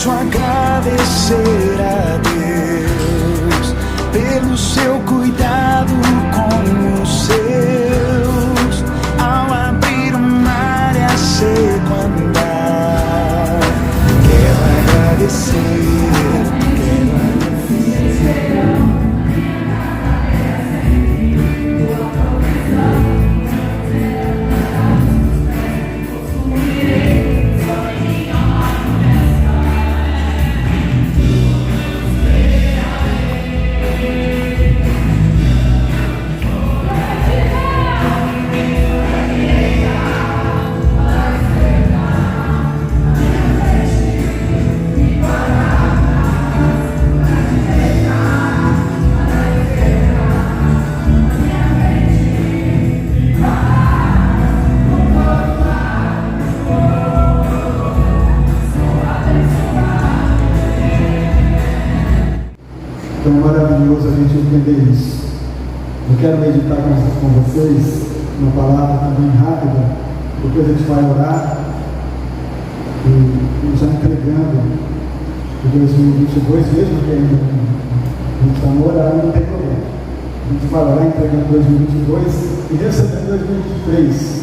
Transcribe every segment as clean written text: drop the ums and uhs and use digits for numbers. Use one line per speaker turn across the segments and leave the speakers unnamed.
posso agradecer a Deus pelo seu cuidado com os seus, ao abrir o mar e a seco andar. Quero agradecer.
Então é maravilhoso a gente entender isso. Eu quero meditar com vocês uma palavra também rápida, depois a gente vai orar e já entregando de 2022, mesmo que ainda a gente está no horário, não tem problema. A gente vai orar entregando 2022 e recebendo 2023.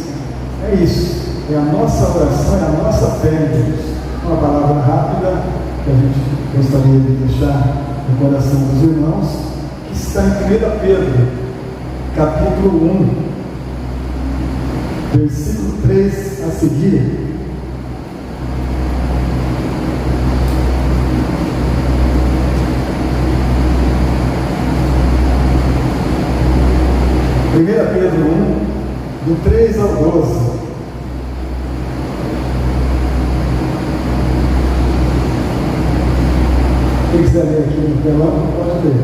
É isso, é a nossa oração, é a nossa fé em Deus. Uma palavra rápida que a gente gostaria de deixar no coração dos irmãos, que está em 1 Pedro, capítulo 1, versículo 3 a seguir. Pedro 1, do 3 ao 12. Quem quiser ler aqui no telão, pode ler.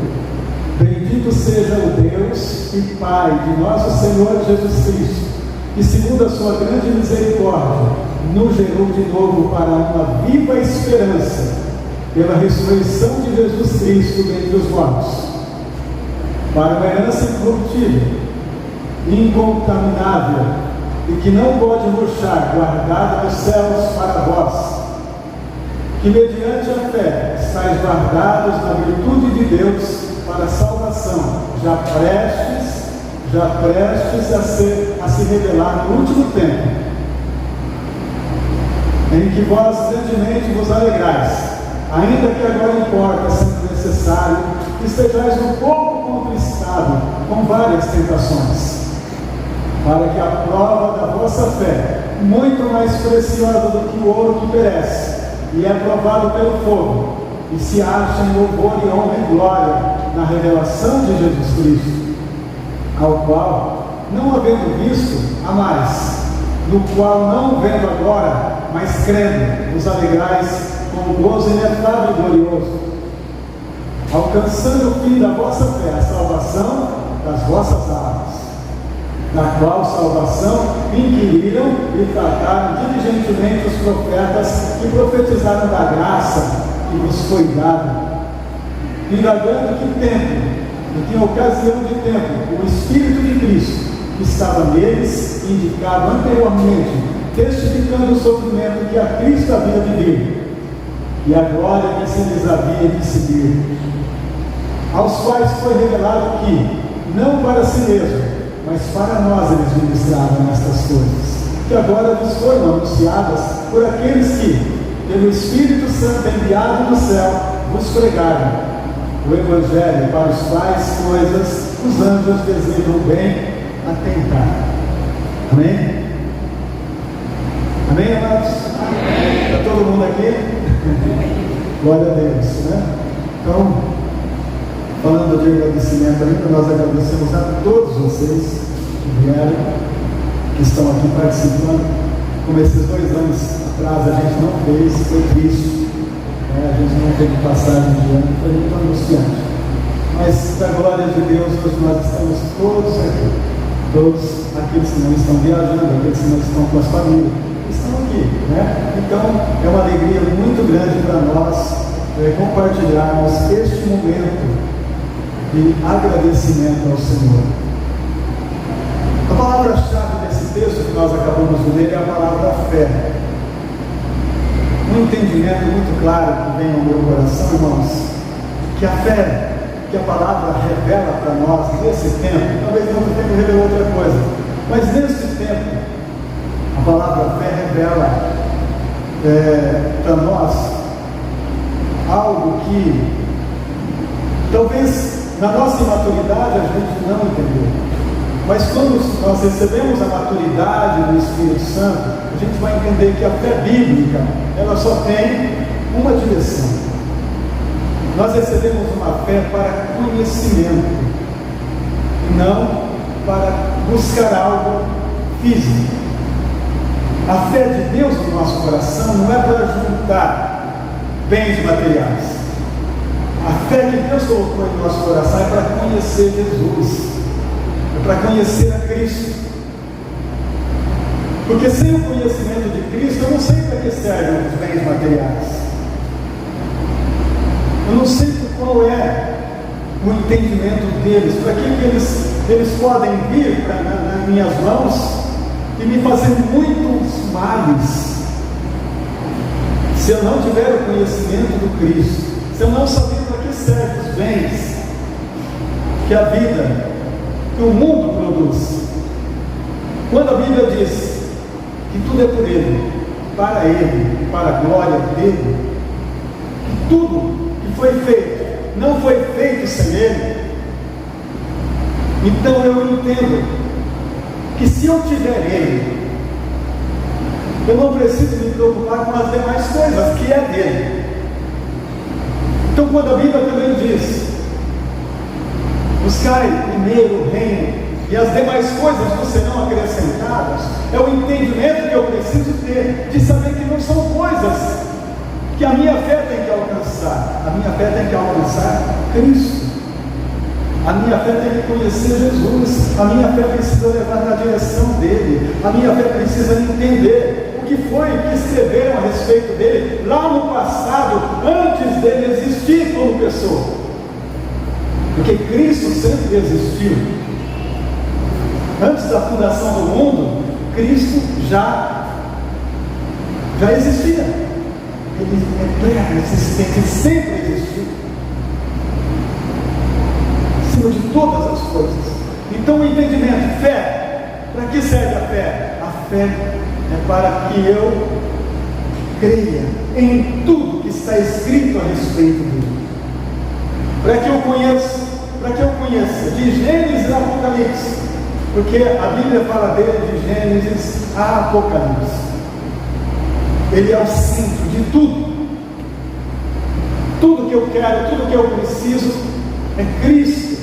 Bendito seja o Deus e Pai de nosso Senhor Jesus Cristo, que segundo a sua grande misericórdia, nos gerou de novo para uma viva esperança, pela ressurreição de Jesus Cristo dentre os mortos, para uma herança incorruptível, incontaminável, e que não pode murchar, guardada nos céus para vós, que mediante a fé estáis guardados na virtude de Deus para a salvação, já prestes a se revelar no último tempo, em que vós grandemente vos alegrais, ainda que agora importa, sendo necessário, que estejais um pouco contristados com várias tentações, para que a prova da vossa fé, muito mais preciosa do que o ouro que perece, e é provado pelo fogo, e se acha em louvor e honra e glória na revelação de Jesus Cristo, ao qual, não havendo visto, há mais, no qual não vendo agora, mas crendo, vos alegrais com um gozo inefável e glorioso, alcançando o fim da vossa fé, a salvação das vossas almas, na qual salvação inquiriram e trataram diligentemente os profetas que profetizaram da graça que vos foi dada, indagando que tempo, e que ocasião de tempo, o Espírito de Cristo, que estava neles, indicava anteriormente, testificando o sofrimento que a Cristo havia de vir, e a glória que se lhes havia de seguir, aos quais foi revelado que, não para si mesmo, mas para nós eles ministraram estas coisas, que agora vos foram anunciadas por aqueles que, pelo Espírito Santo enviado do céu, vos pregaram o Evangelho, para os quais coisas os anjos desejam bem atentar. Amém? Amém, amados? Amém. Está todo mundo aqui? Glória a Deus, né? Então, falando de agradecimento ainda, nós agradecemos a todos vocês que vieram, que estão aqui participando. Como esses 2 anos atrás a gente não fez, foi triste, né? A gente não teve passagem de ano, foi muito angustiante. Mas, da glória de Deus, hoje nós estamos todos aqui, todos aqueles que não estão viajando, aqueles que não estão com as famílias, estão aqui, né? Então, é uma alegria muito grande para nós compartilharmos este momento de agradecimento ao Senhor. A palavra-chave desse texto que nós acabamos de ler é a palavra fé. um entendimento muito claro que vem ao meu coração, irmãos, que a fé, que a palavra revela para nós nesse tempo, talvez no outro tempo revelou outra coisa, mas nesse tempo, a palavra fé revela para nós algo que talvez na nossa imaturidade a gente não entendeu, mas quando nós recebemos a maturidade do Espírito Santo, a gente vai entender que a fé bíblica, ela só tem uma direção. Nós recebemos uma fé para conhecimento, e não para buscar algo físico. A fé de Deus no nosso coração não é para juntar bens materiais. A fé que Deus colocou em nosso coração é para conhecer Jesus, é para conhecer a Cristo. Porque sem o conhecimento de Cristo, eu não sei para que servem os bens materiais. Eu não sei qual é o entendimento deles, para que eles podem vir nas minhas mãos e me fazer muitos males, se eu não tiver o conhecimento do Cristo, se eu não saber para que servem os bens que a vida, que o mundo produz. Quando a Bíblia diz que tudo é por Ele, para a glória dele, que tudo que foi feito não foi feito sem Ele, então eu entendo que se eu tiver Ele, eu não preciso me preocupar com as demais coisas que é dele. Então, quando a Bíblia também diz: buscai primeiro o reino e as demais coisas não serão acrescentadas, é o entendimento que eu preciso ter, de saber que não são coisas que a minha fé tem que alcançar. A minha fé tem que alcançar Cristo. A minha fé tem que conhecer Jesus. A minha fé precisa levar na direção dele. A minha fé precisa entender o que foi que escreveram a respeito dele lá no passado, antes dele existir como pessoa. Porque Cristo sempre existiu. Antes da fundação do mundo, Cristo já existia. Ele é pleno, existente, sempre existiu, acima de todas as coisas. Então, o entendimento, fé, para que serve a fé? A fé é para que eu creia em tudo que está escrito a respeito dele, para que eu conheça de Gênesis a Apocalipse, porque a Bíblia fala dele de Gênesis a Apocalipse. Ele é o centro de tudo. Tudo que eu quero, tudo que eu preciso é Cristo.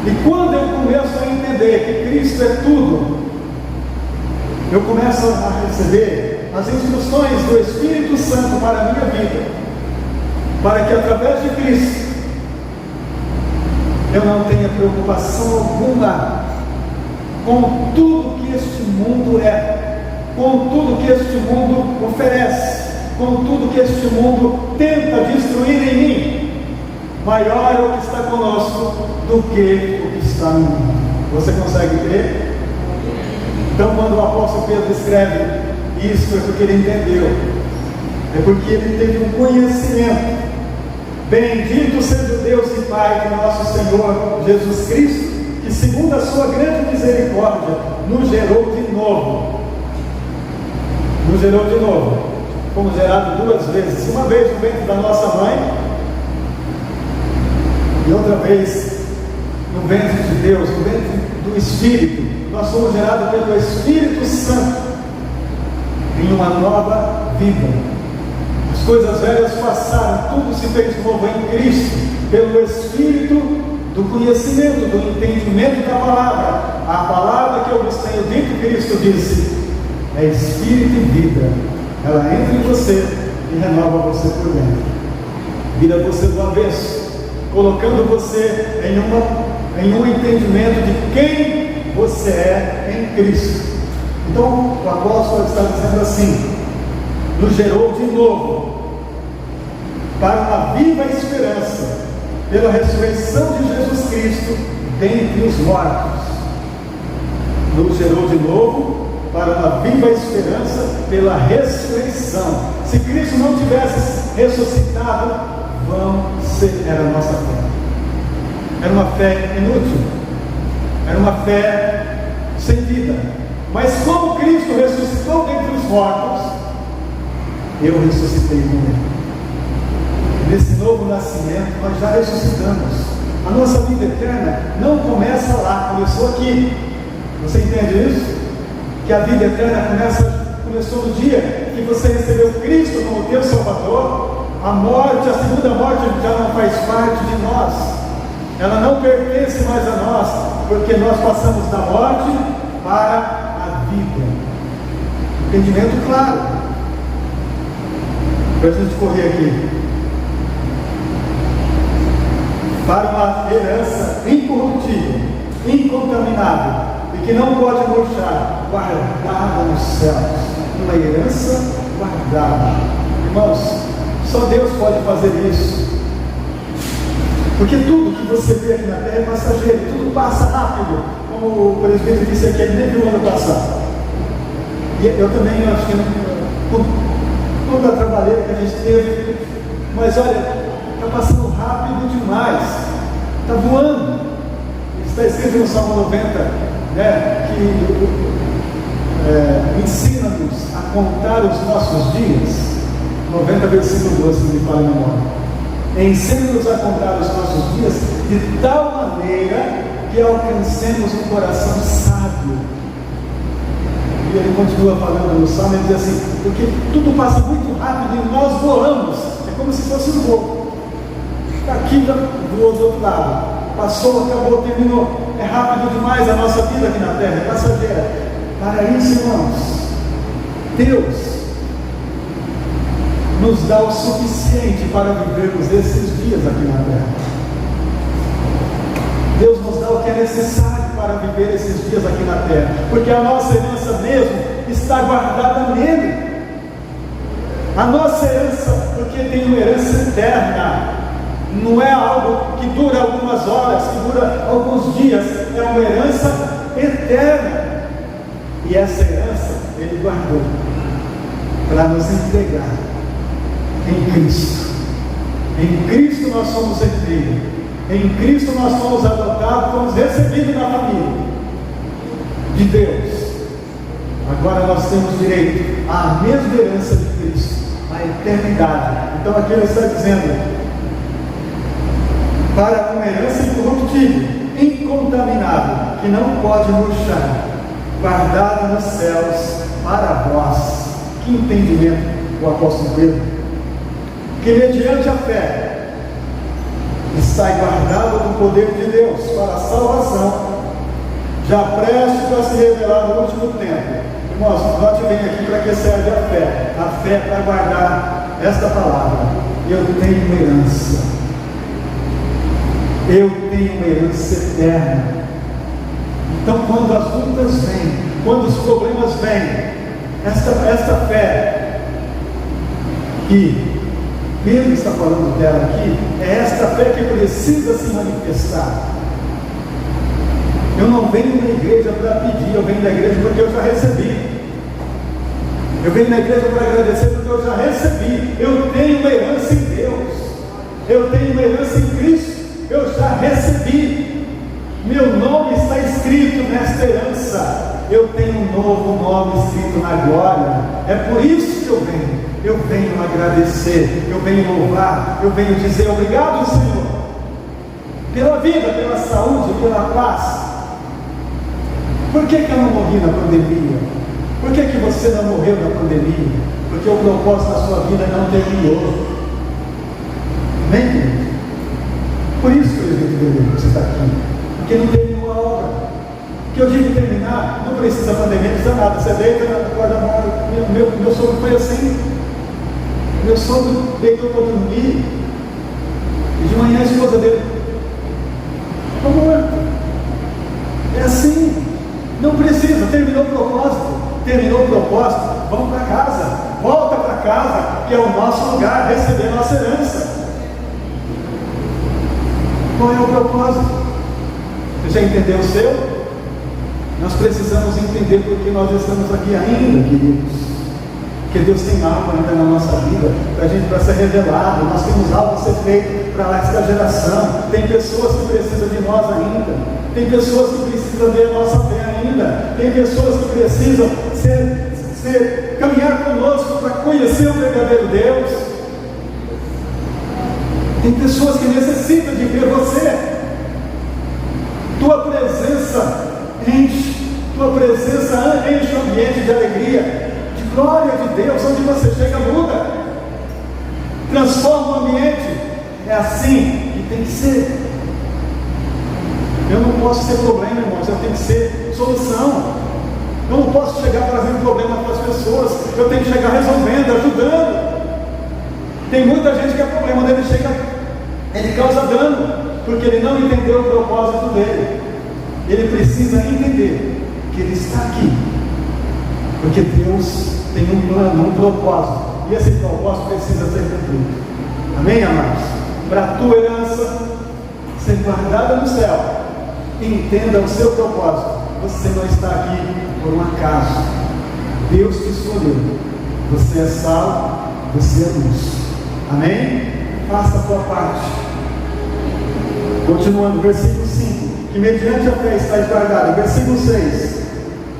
E quando eu começo a entender que Cristo é tudo, eu começo a receber as instruções do Espírito Santo para a minha vida, para que através de Cristo eu não tenha preocupação alguma com tudo que este mundo é, com tudo que este mundo oferece, com tudo que este mundo tenta destruir em mim. Maior é o que está conosco do que o que está no mundo. Você consegue ver? Então, quando o apóstolo Pedro escreve isso, é porque ele entendeu, é porque ele teve um conhecimento. Bendito seja o Deus e Pai de nosso Senhor Jesus Cristo, que segundo a sua grande misericórdia nos gerou de novo. Nos gerou de novo. Fomos gerados duas vezes, uma vez no ventre da nossa mãe e outra vez no ventre de Deus, no ventre do Espírito. Nós fomos gerados pelo Espírito Santo em uma nova vida. As coisas velhas passaram, tudo se fez novo em Cristo, pelo Espírito do conhecimento, do entendimento da palavra. A palavra que eu vos tenho dito, Cristo disse, é Espírito e vida. Ela entra em você e renova você por dentro, vira você do avesso, colocando você em um entendimento de quem você é em Cristo. Então o apóstolo está dizendo assim: nos gerou de novo para uma viva esperança pela ressurreição de Jesus Cristo dentre os mortos. Nos gerou de novo para uma viva esperança pela ressurreição. Se Cristo não tivesse ressuscitado, era a nossa fé. Era uma fé inútil, era uma fé sem vida. Mas como Cristo ressuscitou dentre os mortos, eu ressuscitei com Ele. Nesse novo nascimento, nós já ressuscitamos. A nossa vida eterna não começa lá, começou aqui. Você entende isso? Que a vida eterna começou no dia que você recebeu Cristo como teu Salvador. A morte, a segunda morte já não faz parte de nós. Ela não pertence mais a nós, porque nós passamos da morte para a vida. Entendimento claro. Para a gente correr aqui. Para uma herança incorruptível, incontaminável, e que não pode murchar, guardada nos céus. Uma herança guardada. Irmãos, só Deus pode fazer isso. Porque tudo que você vê aqui na terra é passageiro, tudo passa rápido. Como o presbítero disse aqui, ele nem viu o ano passado. E eu também acho que toda a trabalheira que a gente teve, mas olha, está passando rápido demais, está voando. Está escrito no Salmo 90, né, que ensina-nos a contar os nossos dias. 90 versículo 12, me fala em memória. Ensina-nos a contar os nossos dias de tal maneira que alcancemos um coração sábio. E ele continua falando no Salmo, ele diz assim: porque tudo passa muito rápido e nós voamos, é como se fosse um voo. Aqui já voou do outro lado, passou, acabou, terminou. É rápido demais a nossa vida aqui na terra, é passageira. Para isso, irmãos, Deus nos dá o suficiente para vivermos esses dias aqui na terra. Deus nos dá o que é necessário para viver esses dias aqui na terra, porque a nossa herança mesmo está guardada nele. A nossa herança, porque tem uma herança eterna, não é algo que dura algumas horas, que dura alguns dias, é uma herança eterna. E essa herança ele guardou para nos entregar em Cristo. Em Cristo nós somos herdeiros. Em Cristo nós fomos adotados, fomos recebidos na família de Deus. Agora nós temos direito à mesma herança de Cristo, à eternidade. Então aqui ele está dizendo: para uma herança incorruptível, incontaminável, que não pode murchar, guardada nos céus para vós. Que entendimento o apóstolo Pedro! Que mediante a fé está guardado do poder de Deus para a salvação, já prestes a se revelar no último tempo. Irmãos, note bem aqui para que serve a fé. A fé é para guardar esta palavra: eu tenho uma herança. Eu tenho uma herança eterna. Então, quando as lutas vêm, quando os problemas vêm, esta fé que Pedro está falando dela aqui, é esta fé que precisa se manifestar. Eu não venho na igreja para pedir, eu venho na igreja porque eu já recebi. Eu venho na igreja para agradecer porque eu já recebi. Eu tenho uma herança em Deus. Eu tenho uma herança em Cristo. Eu já recebi. Meu nome está escrito nesta herança. Eu tenho um novo nome escrito na glória. É por isso que eu venho. Eu venho agradecer, eu venho louvar, eu venho dizer obrigado, Senhor, pela vida, pela saúde, pela paz. Por que eu não morri na pandemia? Por que você não morreu na pandemia? Porque o propósito da sua vida não terminou. Amém? Por isso que você está aqui, porque não terminou a obra. Que eu digo terminar, não precisa pandemia, não precisa nada. Você deita, acorda, meu sogro foi assim. Meu sogro deitou para dormir, e de manhã a esposa dele está morta. É assim, não precisa, terminou o propósito, vamos para casa, volta para casa, que é o nosso lugar, receber nossa herança. Qual é o propósito? Você já entendeu o seu? Nós precisamos entender por que nós estamos aqui ainda, queridos. Porque Deus tem algo ainda na nossa vida para ser revelado. Nós temos algo a ser feito para esta geração. Tem pessoas que precisam de nós ainda. Tem pessoas que precisam ver a nossa fé ainda. Tem pessoas que precisam caminhar conosco para conhecer o verdadeiro Deus. Tem pessoas que necessitam de ver você. Tua presença enche o ambiente de alegria, de glória de Deus. Onde você chega, muda, transforma o ambiente. É assim que tem que ser. Eu não posso ser problema, irmãos, eu tenho que ser solução. Eu não posso chegar trazendo problema para as pessoas, eu tenho que chegar resolvendo, ajudando. Tem muita gente que é problema dele, ele causa dano, porque ele não entendeu o propósito dele. Ele precisa entender que ele está aqui, porque Deus tem um plano, um propósito, e esse propósito precisa ser cumprido. Amém, amados? Para a tua herança ser guardada no céu, entenda o seu propósito. Você não está aqui por um acaso. Deus te escolheu. Você é sal, você é luz. Amém? Faça a tua parte. Continuando, versículo 5. Que mediante a fé estáis guardados. Versículo 6.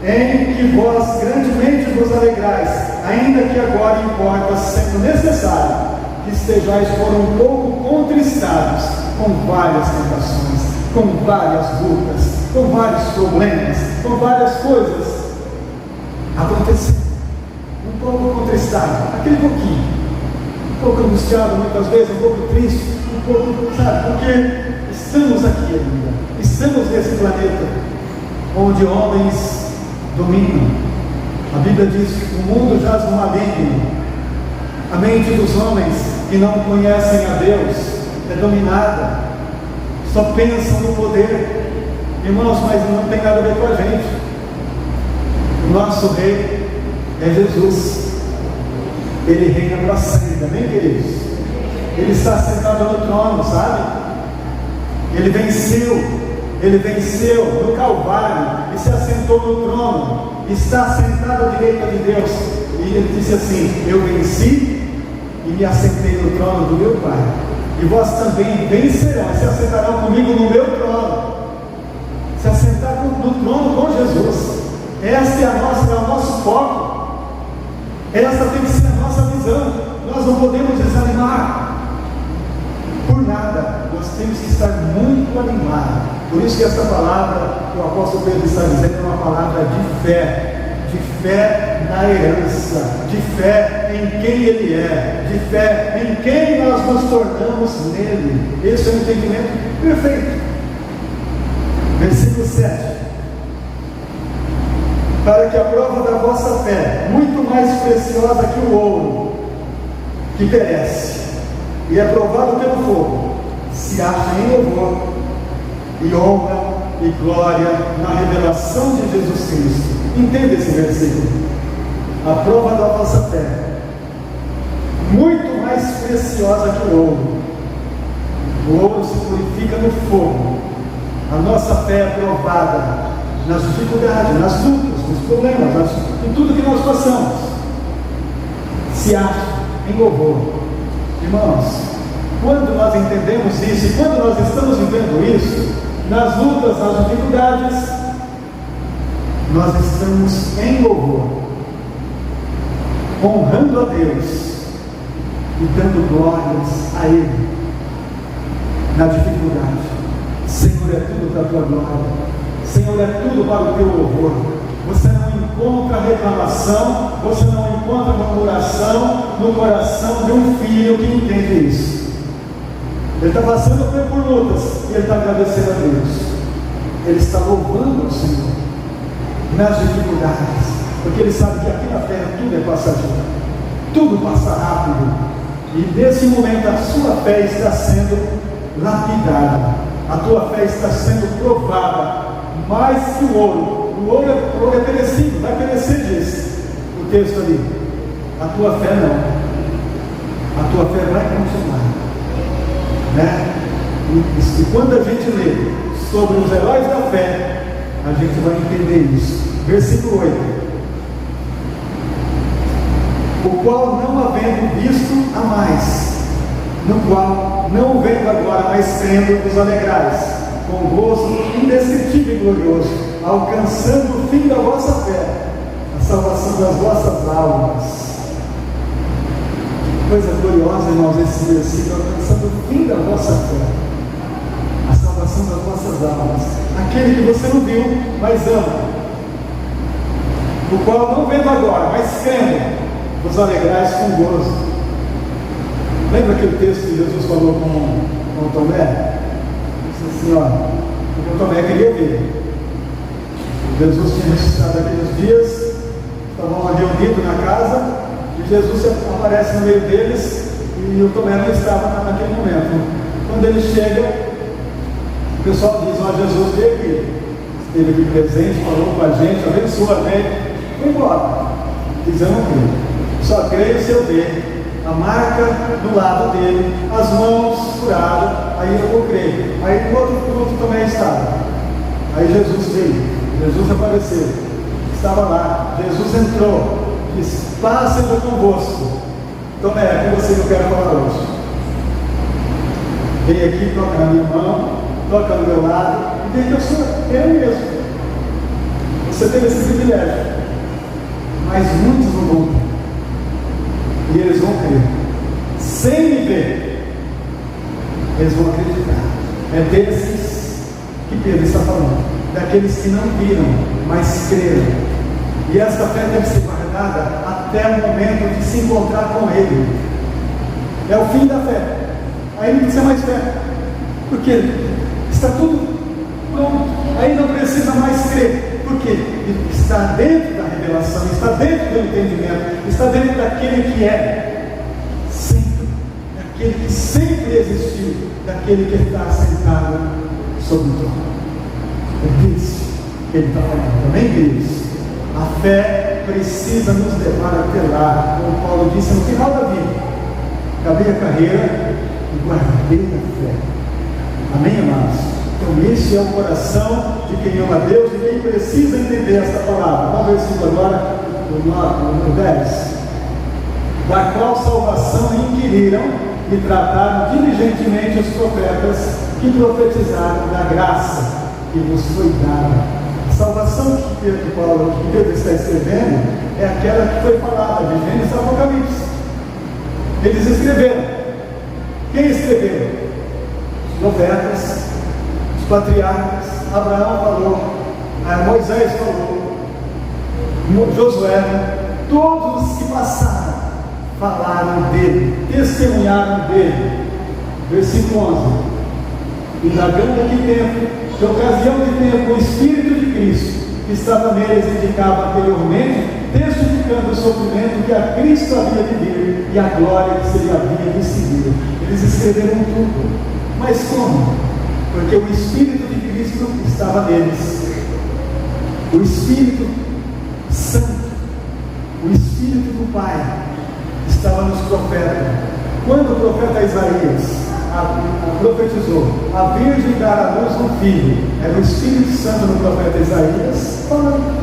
Em que vós grandemente vos alegrais, ainda que agora importa, sendo necessário, que estejais por um pouco contristados, com várias tentações, com várias lutas, com vários problemas, com várias coisas acontecendo. Um pouco contristado, aquele pouquinho, um pouco angustiado muitas vezes, um pouco triste, um pouco, sabe, porque estamos aqui ainda, estamos nesse planeta onde homens dominam. A Bíblia diz que o mundo jaz no maligno. A mente dos homens que não conhecem a Deus é dominada, só pensam no poder. Irmãos, mas não tem nada a ver com a gente. O nosso rei é Jesus. Ele reina para sempre, amém, queridos? Ele está sentado no trono, sabe? Ele venceu no Calvário e se assentou no trono, está sentado à direita de Deus. E ele disse assim: eu venci e me assentei no trono do meu Pai, e vós também vencerão, se assentarão comigo no meu trono. Se assentar no trono com Jesus. Essa é o nosso foco. Essa tem que ser a nossa visão. Nós não podemos desanimar por nada. Nós temos que estar muito animados. Por isso que essa palavra que o apóstolo Pedro está dizendo é uma palavra de fé na herança, de fé em quem Ele é, de fé em quem nós nos tornamos nele. Esse é o entendimento perfeito. Versículo 7. Para que a prova da vossa fé, muito mais preciosa que o ouro, que perece, e é provado pelo fogo, se acha em louvor, e honra, e glória, na revelação de Jesus Cristo. Entenda esse versículo. A prova da vossa fé, muito mais preciosa que o ouro. O ouro se purifica no fogo. A nossa fé é provada nas dificuldades, nas lutas, nos problemas, em tudo que nós passamos. Se acha em louvor. Irmãos, quando nós entendemos isso, e quando nós estamos vivendo isso, nas lutas, nas dificuldades, nós estamos em louvor, honrando a Deus e dando glórias a Ele na dificuldade. Senhor, é tudo para a tua glória. Senhor, é tudo para o teu louvor. Você não encontra reclamação, você não encontra murmuração no coração de um filho que entende isso. Ele está passando por lutas e ele está agradecendo a Deus. Ele está louvando o Senhor nas dificuldades, porque ele sabe que aqui na terra tudo é passageiro, tudo passa rápido, e nesse momento a sua fé está sendo lapidada, a tua fé está sendo provada, mais que o ouro. O ouro é perecível, vai perecer, diz o texto ali. A tua fé não, a tua fé vai continuar, né? E quando a gente lê sobre os heróis da fé, a gente vai entender isso. Versículo 8: o qual não havendo visto a mais, no qual não vendo agora, mas crendo, vos alegrais, com gozo indescritível e glorioso, alcançando o fim da vossa fé, a salvação das vossas almas. Coisa gloriosa, irmãos, esse versículo: alcançando o fim da vossa fé, a salvação das vossas almas. Aquele que você não viu, mas ama, o qual não vendo agora, mas crendo, vos alegrais com gozo. Lembra aquele texto que Jesus falou com Tomé? Disse assim: olha, o Tomé queria ver. Jesus tinha ressuscitado aqueles dias, estavam reunidos na casa, e Jesus aparece no meio deles, e o Tomé não estava naquele momento. Quando ele chega, o pessoal diz: ó, Jesus veio aqui, esteve aqui presente, falou com a gente, abençoou a gente, foi embora. Diz: eu não creio, só creio se eu ver a marca do lado dele, as mãos furadas, aí eu vou crer. Aí no outro culto também estava. Aí Jesus veio, Jesus apareceu, estava lá, Jesus entrou, disse: paz seja convosco. Tomé, é com você que eu quero falar hoje. Vem aqui, toca na minha mão, toca no meu lado, e vem que eu sou eu mesmo. Você teve esse privilégio, mas muitos não vão ter. E eles vão crer, sem me ver, eles vão acreditar. É desses que Pedro está falando, daqueles que não viram, mas creram. E esta fé deve ser guardada até o momento de se encontrar com Ele. É o fim da fé. Aí não precisa mais fé, porque está tudo pronto. Aí não precisa mais crer, porque está dentro da revelação, está dentro do entendimento, está dentro daquele que é sempre, daquele que sempre existiu, daquele que está sentado sobre o trono. É disso que ele está falando. Amém, queridos? A fé precisa nos levar até lá, como Paulo disse no final da vida: acabei a carreira e guardei a fé. Amém, amados? Então esse é o coração de quem ama a Deus e quem precisa entender esta palavra. Vamos ver isso agora no 10. Da qual salvação inquiriram e trataram diligentemente os profetas que profetizaram da graça que vos foi dada. A salvação que Pedro está escrevendo é aquela que foi falada de Gênesis a Apocalipse. Eles escreveram. Quem escreveu? Os profetas, os patriarcas. Abraão falou, Moisés falou, Josué, todos os que passaram falaram dele, testemunharam dele. Versículo 11: indagando aqui tempo, de ocasião de tempo, o Espírito de Cristo que estava neles indicava anteriormente, testificando o sofrimento que a Cristo havia de vir e a glória que se lhe havia de seguir. Eles escreveram tudo. Mas como? Porque o Espírito de Cristo estava neles. O Espírito Santo, o Espírito do Pai estava nos profetas. Quando o profeta Isaías profetizou: a Virgem dará à luz um filho, era o Espírito Santo no profeta Isaías falando.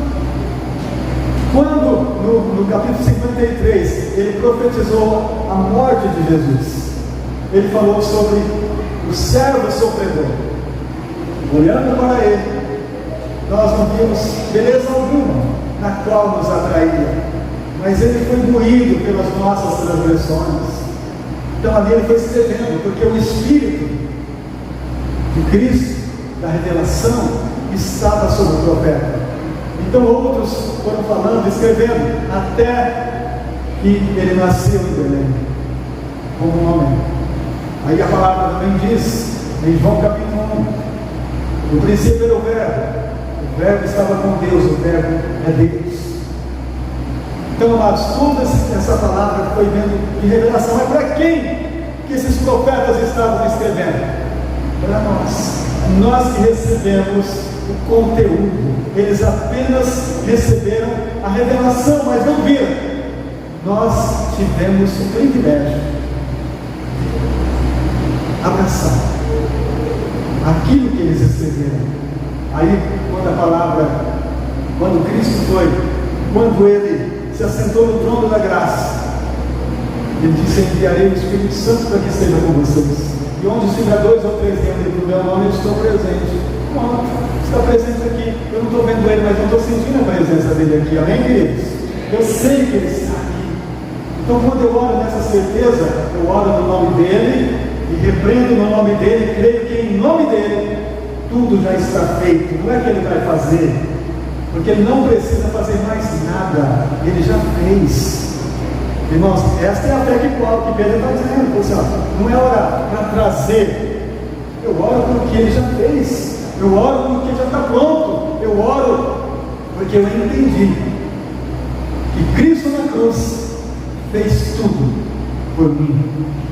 Quando no capítulo 53 ele profetizou a morte de Jesus, ele falou sobre o servo sofredor. Olhando para ele, nós não vimos beleza alguma na qual nos atraía, mas ele foi moído pelas nossas transgressões. Então ali ele foi escrevendo, porque o Espírito de Cristo, da revelação, estava sobre o profeta. Então outros foram falando, escrevendo, até que ele nasceu em Belém, como um homem. Aí a palavra também diz, em João capítulo 1, no princípio era o verbo estava com Deus, o verbo é Deus. Então, amados, toda essa palavra foi vendo de revelação. Mas para quem que esses profetas estavam escrevendo? Para nós. Nós que recebemos o conteúdo. Eles apenas receberam a revelação, mas não viram. Nós tivemos o privilégio de abraçar aquilo que eles escreveram. Aí, quando Cristo foi, quando Ele se assentou no trono da graça, Ele disse: enviarei o Espírito Santo para que esteja com vocês. E onde estiver 2 ou 3 reunidos no meu nome, eu estou presente. Bom, está presente aqui. Eu não estou vendo Ele, mas eu estou sentindo a presença dEle aqui. Amém, queridos? Eu sei que Ele está aqui. Então, quando eu oro nessa certeza, eu oro no nome dEle e repreendo no nome dEle, creio que em nome dEle tudo já está feito. Não é que Ele vai fazer, porque Ele não precisa fazer mais nada. Ele já fez. Irmãos, esta é a fé que Pedro está dizendo. Assim, ó, não é orar para trazer. Eu oro porque Ele já fez. Eu oro porque já está pronto. Eu oro porque eu entendi que Cristo na cruz fez tudo por mim.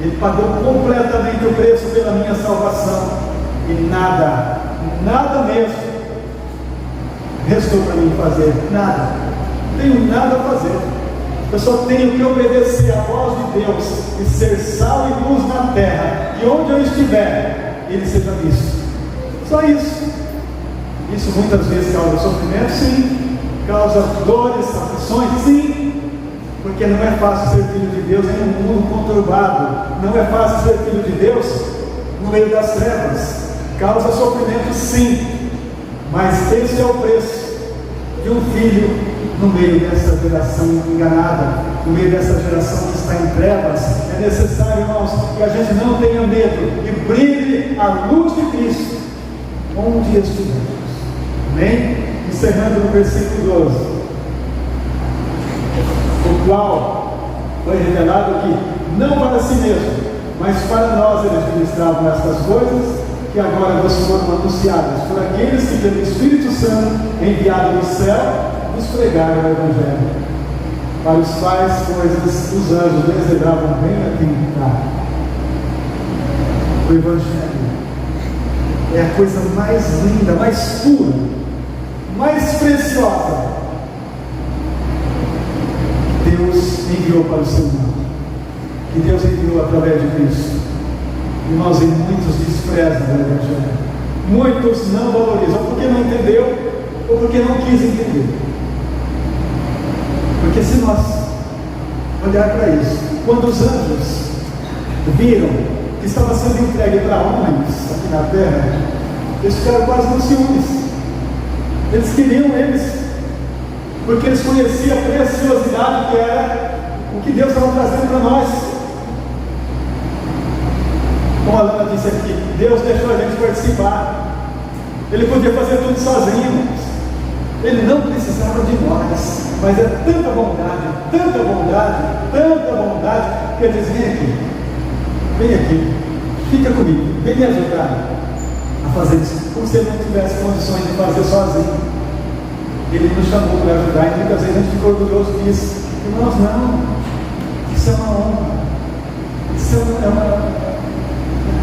Ele pagou completamente o preço pela minha salvação. E nada mesmo restou para mim fazer. Nada. Não tenho nada a fazer. Eu só tenho que obedecer à voz de Deus e ser sal e luz na terra. E onde eu estiver, Ele seja visto. Só isso. Isso muitas vezes causa sofrimento, sim. Causa dores, aflições, sim. Porque não é fácil ser filho de Deus em um mundo conturbado. Não é fácil ser filho de Deus no meio das trevas. Causa sofrimento, sim. Mas esse é o preço de um filho no meio dessa geração enganada, no meio dessa geração que está em trevas. É necessário, irmãos, que a gente não tenha medo e brilhe a luz de Cristo onde estivermos. Amém? Encerrando no versículo 12, o qual foi revelado que não para si mesmo, mas para nós eles ministravam estas coisas que agora vos foram anunciadas por aqueles que pelo Espírito Santo enviado do céu nos pregaram o Evangelho, para os quais coisas os anjos desejavam bem atentar. O Evangelho é a coisa mais linda, mais pura, mais preciosa que Deus enviou para o seu mundo, que Deus enviou através de Cristo. Irmãos, e muitos desprezam o Evangelho, muitos não valorizam, ou porque não entendeu, ou porque não quis entender. Porque se nós olhar para isso, quando os anjos viram que estava sendo entregue para homens aqui na terra, eles ficaram quase com ciúmes. Eles queriam porque eles conheciam a preciosidade que era o que Deus estava trazendo para nós. Como a Lana disse aqui, Deus deixou a gente participar. Ele podia fazer tudo sozinho. Ele não precisava de nós. Mas é tanta bondade, tanta bondade, tanta bondade, que ele diz: vem aqui, fica comigo, vem me ajudar a fazer isso, como se ele não tivesse condições de fazer sozinho. Ele nos chamou para ajudar, e muitas vezes a gente ficou orgulhoso disso. Irmãos, não, isso é uma honra, isso é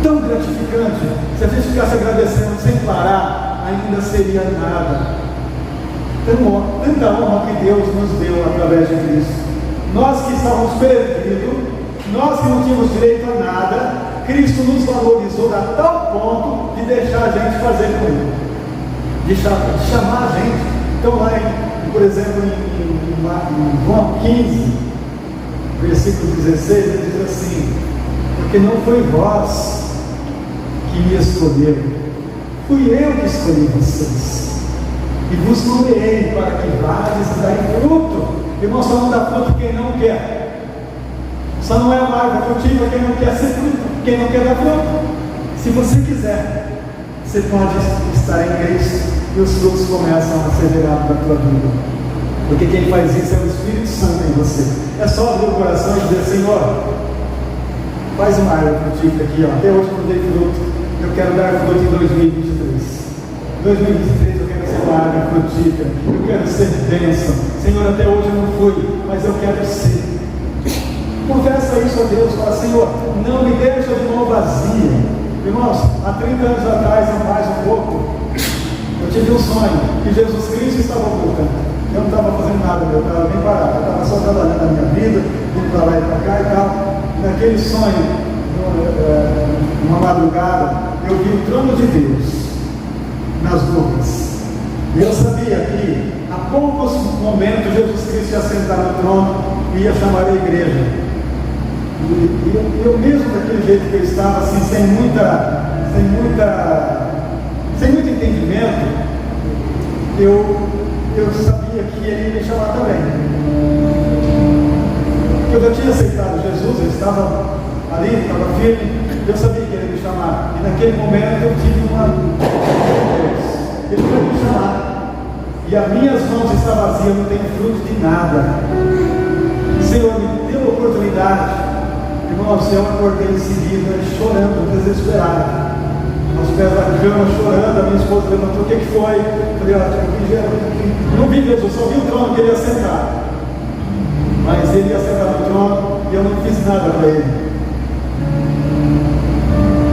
tão gratificante. Se a gente ficasse agradecendo sem parar, ainda seria nada. Tanta honra que Deus nos deu através de Cristo. Nós que estávamos perdidos, nós que não tínhamos direito a nada, Cristo nos valorizou a tal ponto de deixar a gente fazer com Ele, de chamar a gente. Então lá, por exemplo, em João 15, versículo 16, ele diz assim: porque não foi vós que me escolheram, fui eu que escolhi vocês. E vos nomeei para que vades e dai fruto. Irmão, só não dá fruto quem não quer. Só não é uma árvore frutífera quem não quer ser fruto, quem não quer dar fruto. Se você quiser, você pode estar em Cristo e os frutos começam a ser gerados na tua vida. Porque quem faz isso é o Espírito Santo em você. É só abrir o coração e dizer: Senhor, faz uma árvore frutífera aqui, ó. Até hoje eu não dei fruto. Eu quero dar fruto em 2023. 2023 eu quero ser uma árvore frutífera. Eu quero ser bênção. Senhor, até hoje eu não fui, mas eu quero ser. Confessa isso a Deus. Fala: Senhor, não me deixa de mão vazia. Irmãos, há 30 anos atrás, ou mais um pouco, eu tive um sonho que Jesus Cristo estava voltando. Eu não estava fazendo nada, eu estava bem parado. Eu estava só trabalhando na minha vida, indo para lá e para cá e tal. Naquele sonho, numa madrugada, eu vi o trono de Deus nas nuvens. Eu sabia que há poucos momentos Jesus Cristo ia sentar no trono e ia chamar a igreja. E eu mesmo daquele jeito que eu estava, assim, sem muito entendimento, eu sabia que ele ia me chamar também. Eu já tinha aceitado Jesus, eu estava ali, estava firme, eu sabia que ele ia me chamar. E naquele momento eu tive uma Deus. Ele foi me chamar. E as minhas mãos estão vazias, eu não tenho fruto de nada. Senhor, me deu a oportunidade. Irmãos, eu acordei em seguida, chorando, desesperado. Aos pés da cama, chorando, a minha esposa levantou, o que foi? Eu falei, não vi Jesus, só vi o trono que ele ia sentar. Mas ele ia sentar no trono e eu não fiz nada para ele.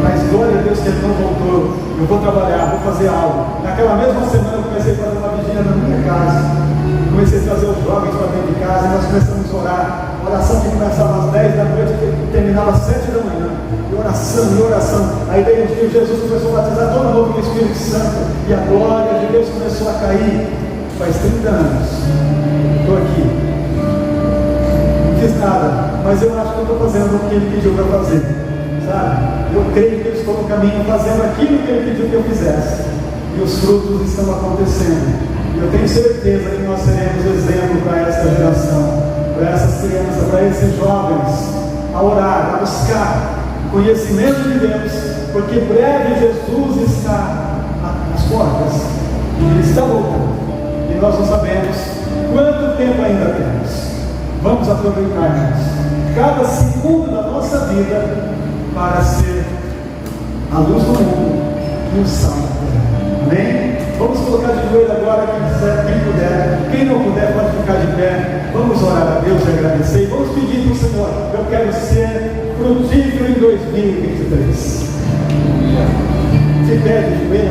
Mas glória a Deus que ele não voltou. Eu vou trabalhar, vou fazer algo. Naquela mesma semana eu comecei a fazer uma vigília na minha casa. Comecei a trazer os jovens para dentro de casa e nós começamos a orar. Oração que começava às 10 da noite e terminava às 7 da manhã. E oração. Aí daí um dia Jesus começou a batizar todo mundo com o Espírito Santo. E a glória de Deus começou a cair. Faz 30 anos. Estou aqui. Não fiz nada. Mas eu acho que eu estou fazendo o que ele pediu para fazer. Sabe? Eu creio que eu estou no caminho fazendo aquilo que ele pediu que eu fizesse. E os frutos estão acontecendo. E eu tenho certeza que nós seremos exemplo para essa geração, para essas crianças, para esses jovens, a orar, a buscar conhecimento de Deus, porque breve Jesus está às portas. Ele está voltando. E nós não sabemos quanto tempo ainda temos. Vamos aproveitar cada segundo da nossa vida para ser a luz do mundo e o sal da terra. Amém? Vamos colocar de joelho agora, quem puder. Quem não puder pode ficar de pé. Vamos orar a Deus e agradecer. E vamos pedir para o Senhor, eu quero ser frutífero em 2023. Se pede de joelho,